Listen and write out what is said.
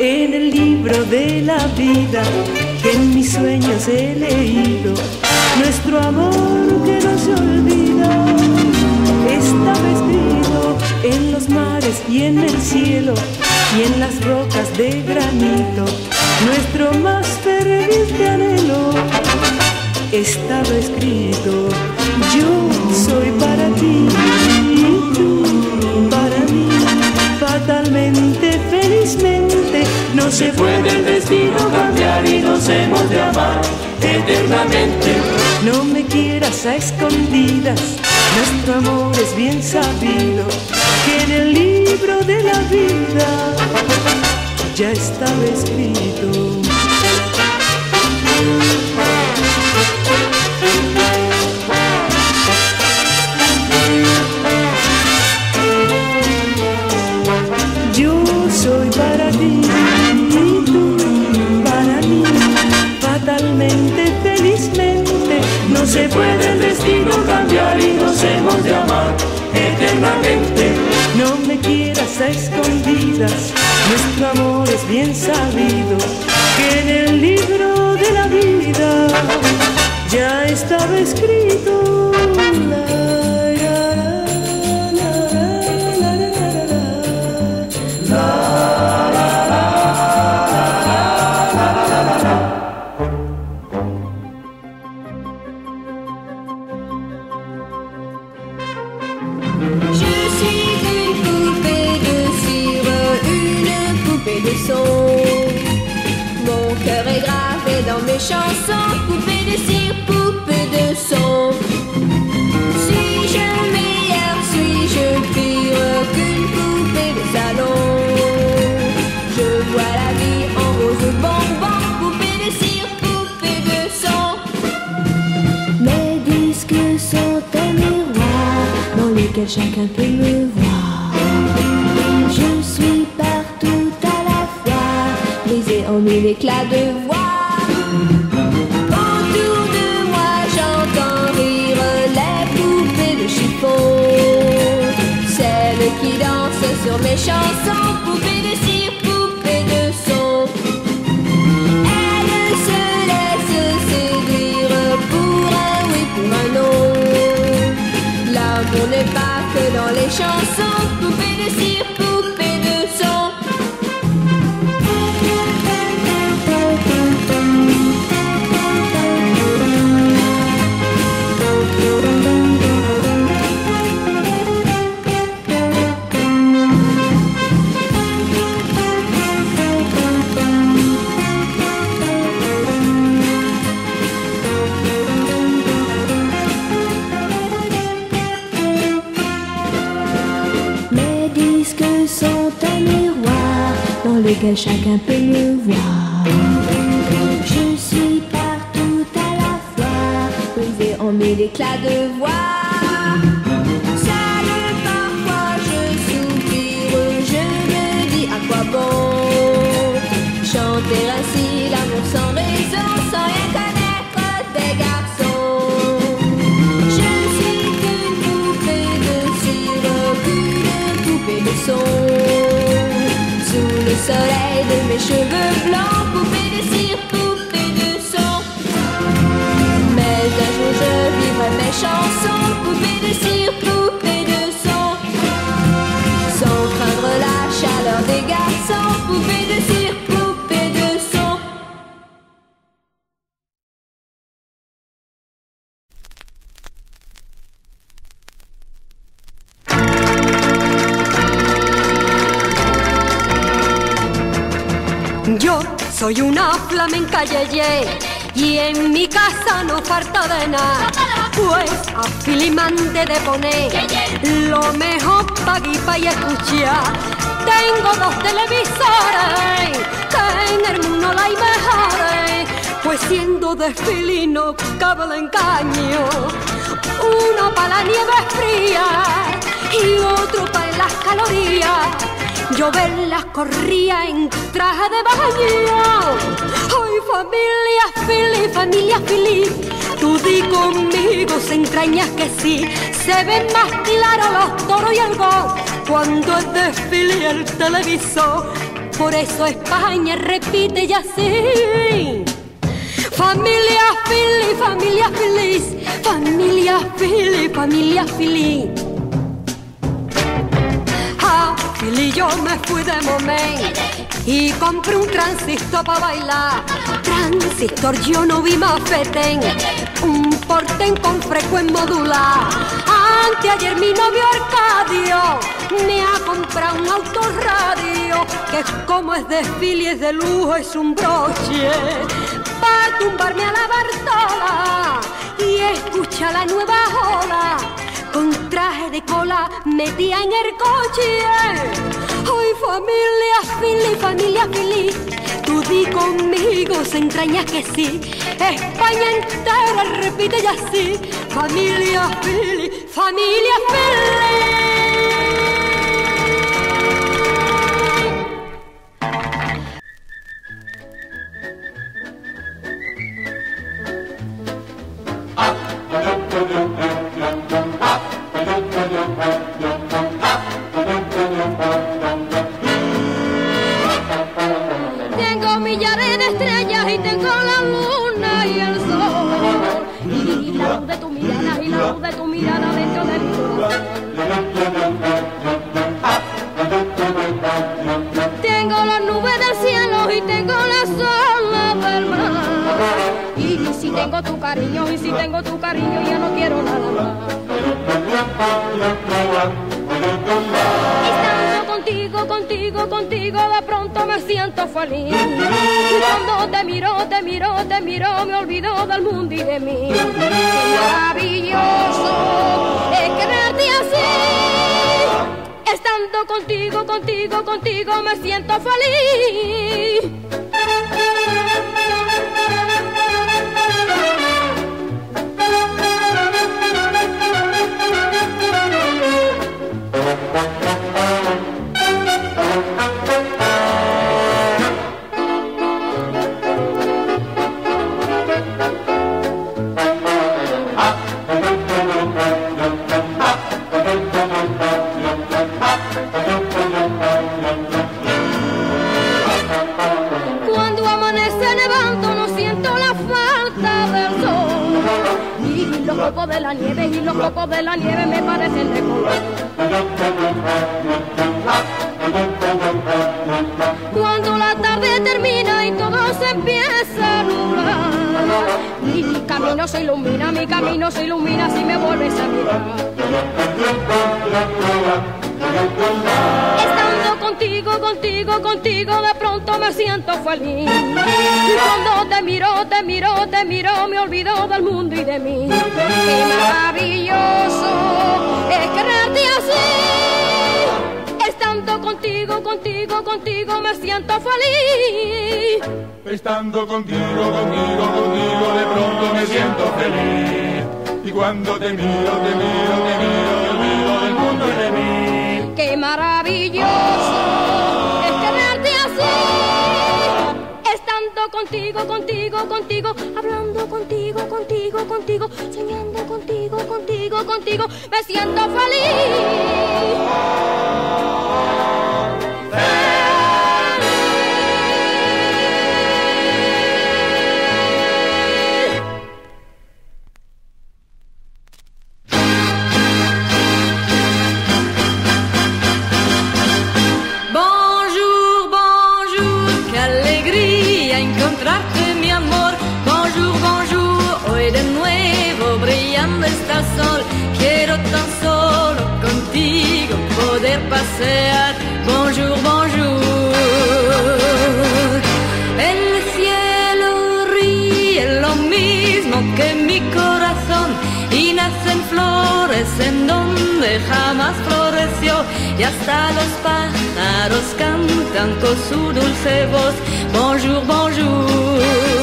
En el libro de la vida que en mis sueños he leído, nuestro amor que no se olvida estaba escrito en los mares y en el cielo y en las rocas de granito. Nuestro más ferviente anhelo estaba escrito. Yo soy para ti y tú para mí, fatalmente, felizmente. No se puede el destino cambiar y nos hemos de amar eternamente. No me quieras a escondidas, nuestro amor es bien sabido, que en el libro de la vida ya estaba escrito. Yo soy para ti y tú para mí, fatalmente, felizmente. No se puede el destino cambiar y nos hemos de amar eternamente. No me quieras a escondidas, nuestro amor es bien sabido, que en el libro de la vida ya estaba escrito. Mon cœur est gravé dans mes chansons, poupée de cire, poupée de son. Suis-je meilleure, suis-je pire qu'une poupée de salon? Je vois la vie en rose bonbon, poupée de cire, poupée de son. Mes disques sont un miroir dans lequel chacun peut me voir. Je suis partout à la fois, brisée en mille éclats de voix. Autour de moi j'entends rire les poupées de chiffon, celles qui dansent sur mes chansons, poupées de cire, poupées de son. Elles se laissent séduire pour un oui, pour un non. L'amour n'est pas que dans les chansons, poupées de cire, poupées de son. Lequel chacun peut me voir. Je suis partout à la fois, brisée en mille éclats de voix. Seule parfois je soupire, je me dis à quoi bon chanter ainsi l'amour sans raison, sans rien connaître des garçons. Je suis qu'une poupée de cire, qu'une poupée de son. Sous le soleil de mes cheveux blancs, poupée de cire, poupée de son. Mais un jour je vivrai mes chansons, poupée de cire, poupée de son. Sans craindre la chaleur des garçons, poupée de cire, poupée de son. Yo soy una flamenca yeye y en mi casa no falta de nada, pues a Filimante de poner lo mejor pa' guipa y escuchar. Tengo dos televisores que en el mundo la hay mejores, pues siendo de Filino cabe el engaño, uno pa' la nieve fría y otro pa' las calorías. Yo verlas corría en traje de baño. Hoy familia feliz. Tú di conmigo, se entrañas que sí. Se ven más claros los toros y el gol cuando es desfile y el televisor. Por eso España repite y así. Familia feliz, familia feliz, familia feliz, familia feliz. Ah, feliz, yo me fui de momento y compré un transistor para bailar. Transistor, yo no vi más fetén, un portén con frecuencia modular. Anteayer mi novio Arcadio me ha comprado un autorradio que como es desfile y es de lujo, es un broche para tumbarme a la Bartola y escucha la nueva ola con traje de cola metida en el coche. Ay, familia feliz, familia feliz, tú di conmigo, se entrañas que sí. España entera repite y así. Familia feliz, familia feliz. Tengo millares de estrellas y tengo la luna y el sol, y la luz de tu mirada y la luz de tu mirada dentro de mi corazón. Tengo las nubes del cielo y tengo las olas del mar, y si tengo tu cariño, y si tengo tu cariño, ya no quiero nada más. Estando contigo, contigo, contigo, de pronto me siento feliz. Y cuando te miro, te miro, te miro, me olvido del mundo y de mí. Qué maravilloso es quererte así. Estando contigo, contigo, contigo, me siento feliz. Cuando amanece nevando no siento la falta del sol, y los copos de la nieve, y los copos de la nieve me parecen de color. Cuando la tarde termina y todo se empieza a nublar, mi camino se ilumina, mi camino se ilumina si me vuelves a mirar. Estando contigo, contigo, contigo, de pronto me siento feliz. Y cuando te miro, te miro, te miro, me olvido del mundo y de mí. Qué maravilloso es quererte así. Estando contigo, contigo, contigo, me siento feliz. Estando contigo, contigo, contigo, de pronto me siento feliz. Y cuando te miro, te miro, te miro, me olvido del mundo y de mí. Qué maravilloso es quererte así. Estando contigo, contigo, contigo, hablando contigo, contigo, contigo, soñando contigo, contigo, contigo, me siento feliz. Encontrarte mi amor, bonjour, bonjour, hoy de nuevo brillando está el sol. Quiero tan solo contigo poder pasear, bonjour, bonjour. El cielo ríe lo mismo que mi corazón y nacen flores en donde jamás floreció, y hasta los pájaros cantan con su dulce voz, bonjour, bonjour.